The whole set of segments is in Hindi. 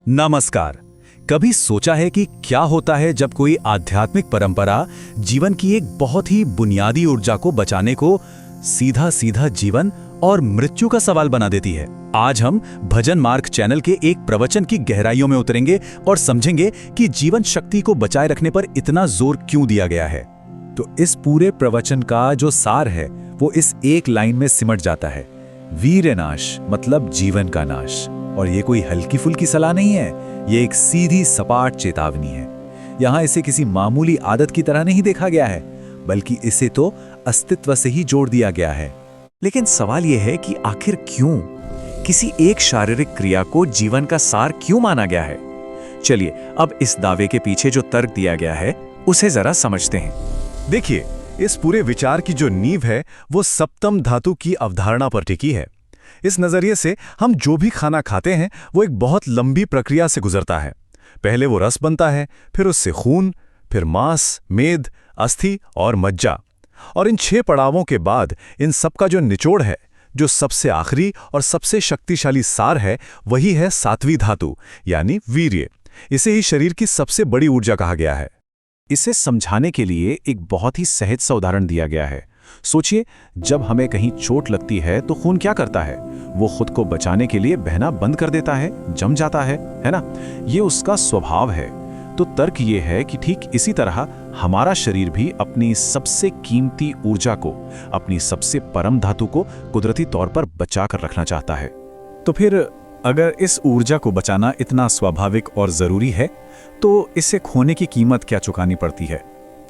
नमस्कार। कभी सोचा है कि क्या होता है जब कोई आध्यात्मिक परंपरा जीवन की एक बहुत ही बुनियादी ऊर्जा को बचाने को सीधा सीधा जीवन और मृत्यु का सवाल बना देती है। आज हम भजन मार्ग चैनल के एक प्रवचन की गहराइयों में उतरेंगे और समझेंगे कि जीवन शक्ति को बचाए रखने पर इतना जोर क्यों दिया गया है। तो इस पूरे प्रवचन का जो सार है वो इस एक लाइन में सिमट जाता है, वीर नाश मतलब जीवन का नाश। और ये कोई हल्की फुल्की सलाह नहीं है, ये एक सीधी सपाट चेतावनी है। यहाँ इसे किसी मामूली आदत की तरह नहीं देखा गया है, बल्कि इसे तो अस्तित्व से ही जोड़ दिया गया है। लेकिन सवाल यह है कि आखिर क्यों किसी एक शारीरिक क्रिया को जीवन का सार क्यों माना गया है। चलिए अब इस दावे के पीछे जो तर्क दिया गया है उसे जरा समझते हैं। देखिए, इस पूरे विचार की जो नींव है वो सप्तम धातु की अवधारणा पर टिकी है। इस नजरिए से हम जो भी खाना खाते हैं वो एक बहुत लंबी प्रक्रिया से गुजरता है। पहले वो रस बनता है, फिर उससे खून, फिर मांस, मेद, अस्थि और मज्जा। और इन 6 पड़ावों के बाद इन सब का जो निचोड़ है, जो सबसे आखिरी और सबसे शक्तिशाली सार है, वही है 7वीं धातु यानी वीर्य। इसे ही शरीर की सबसे बड़ी ऊर्जा कहा गया है। इसे समझाने के लिए एक बहुत ही सहज सा उदाहरण दिया गया है। सोचिए, जब हमें कहीं चोट लगती है तो खून क्या करता है? वो खुद को बचाने के लिए बहना बंद कर देता है, जम जाता है ना? ये उसका स्वभाव है। तो तर्क ये है कि ठीक इसी तरह हमारा शरीर भी अपनी सबसे कीमती ऊर्जा को, अपनी सबसे परम धातु को कुदरती तौर पर बचा कर रखना चाहता है। तो फिर अगर इस ऊर्जा को बचाना इतना स्वाभाविक और जरूरी है, तो इसे खोने की कीमत क्या चुकानी पड़ती है?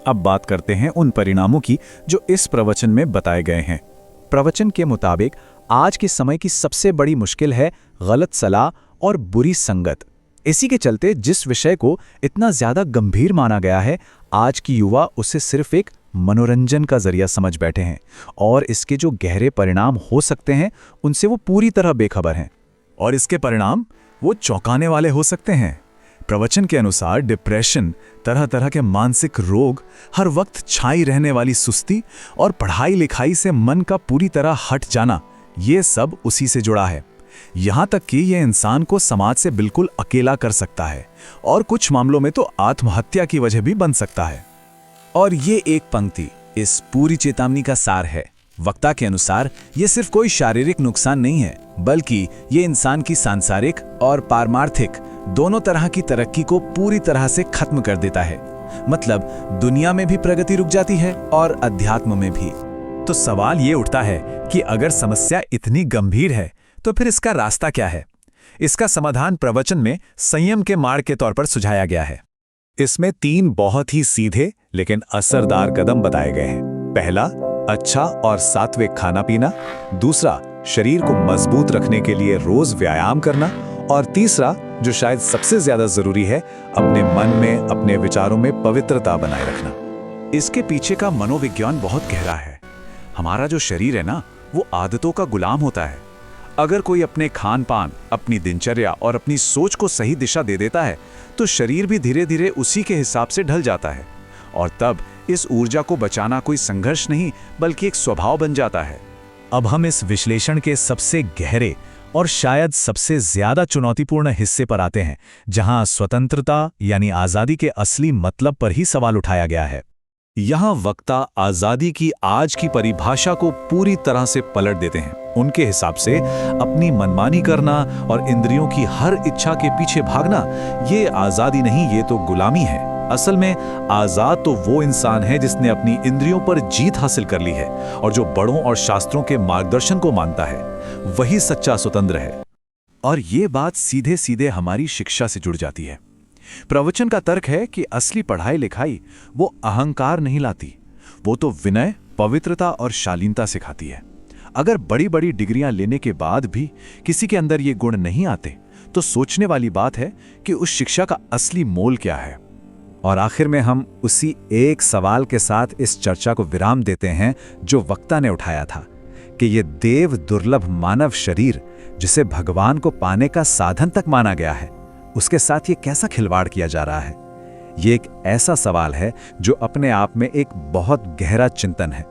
अब बात करते हैं उन परिणामों की जो इस प्रवचन में बताए गए हैं। प्रवचन के मुताबिक आज के समय की सबसे बड़ी मुश्किल है गलत सलाह और बुरी संगत। इसी के चलते जिस विषय को इतना ज्यादा गंभीर माना गया है, आज की युवा उसे सिर्फ एक मनोरंजन का जरिया समझ बैठे हैं और इसके जो गहरे परिणाम हो सकते हैं उनसे वो पूरी तरह बेखबर हैं। और इसके परिणाम वो चौंकाने वाले हो सकते हैं। प्रवचन के अनुसार डिप्रेशन, तरह तरह के मानसिक रोग, हर वक्त छाई रहने वाली सुस्ती और पढ़ाई लिखाई से मन का पूरी तरह हट जाना, ये सब उसी से जुड़ा है। यहाँ तक कि यह इंसान को समाज से बिल्कुल अकेला कर सकता है और कुछ मामलों में तो आत्महत्या की वजह भी बन सकता है। और ये एक पंक्ति इस पूरी चेतावनी का सार है। वक्ता के अनुसार ये सिर्फ कोई शारीरिक नुकसान नहीं है, बल्कि ये इंसान की सांसारिक और पारमार्थिक दोनों तरह की तरक्की को पूरी तरह से खत्म कर देता है। मतलब दुनिया में भी प्रगति रुक जाती है और अध्यात्म में भी। तो सवाल ये उठता है कि अगर समस्या इतनी गंभीर है तो फिर इसका रास्ता क्या है? इसका समाधान प्रवचन में संयम के मार्ग के तौर पर सुझाया गया है। इसमें 3 बहुत ही सीधे लेकिन असरदार कदम बताए गए हैं। पहला, अच्छा और सात्विक खाना पीना। दूसरा, शरीर को मजबूत रखने के लिए रोज व्यायाम करना। और तीसरा, जो शायद सबसे ज्यादा जरूरी है, अपने मन में, अपने विचारों में पवित्रता बनाए रखना। इसके पीछे का मनोविज्ञान बहुत गहरा है। हमारा जो शरीर है ना, वो आदतों का गुलाम होता है। अगर कोई अपने खान पान, अपनी दिनचर्या और अपनी सोच को सही दिशा दे देता है तो शरीर भी धीरे धीरे उसी के हिसाब से ढल जाता है। और तब इस ऊर्जा को बचाना कोई संघर्ष नहीं, बल्कि एक स्वभाव बन जाता है। अब हम इस विश्लेषण के सबसे गहरे और शायद सबसे ज्यादा चुनौतीपूर्ण हिस्से पर आते हैं, जहां स्वतंत्रता यानी आजादी के असली मतलब पर ही सवाल उठाया गया है। यहाँ वक्ता आजादी की आज की परिभाषा को पूरी तरह से पलट देते हैं। उनके हिसाब से अपनी मनमानी करना और इंद्रियों की हर इच्छा के पीछे भागना, ये आजादी नहीं, ये तो गुलामी है। असल में आजाद तो वो इंसान है जिसने अपनी इंद्रियों पर जीत हासिल कर ली है और जो बड़ों और शास्त्रों के मार्गदर्शन को मानता है, वही सच्चा स्वतंत्र है। और ये बात सीधे सीधे हमारी शिक्षा से जुड़ जाती है। प्रवचन का तर्क है कि असली पढ़ाई लिखाई वो अहंकार नहीं लाती, वो तो विनय, पवित्रता और शालीनता सिखाती है। अगर बड़ी बड़ी डिग्रियां लेने के बाद भी किसी के अंदर ये गुण नहीं आते, तो सोचने वाली बात है कि उस शिक्षा का असली मोल क्या है। और आखिर में हम उसी एक सवाल के साथ इस चर्चा को विराम देते हैं जो वक्ता ने उठाया था कि ये देव दुर्लभ मानव शरीर, जिसे भगवान को पाने का साधन तक माना गया है, उसके साथ ये कैसा खिलवाड़ किया जा रहा है। ये एक ऐसा सवाल है जो अपने आप में एक बहुत गहरा चिंतन है।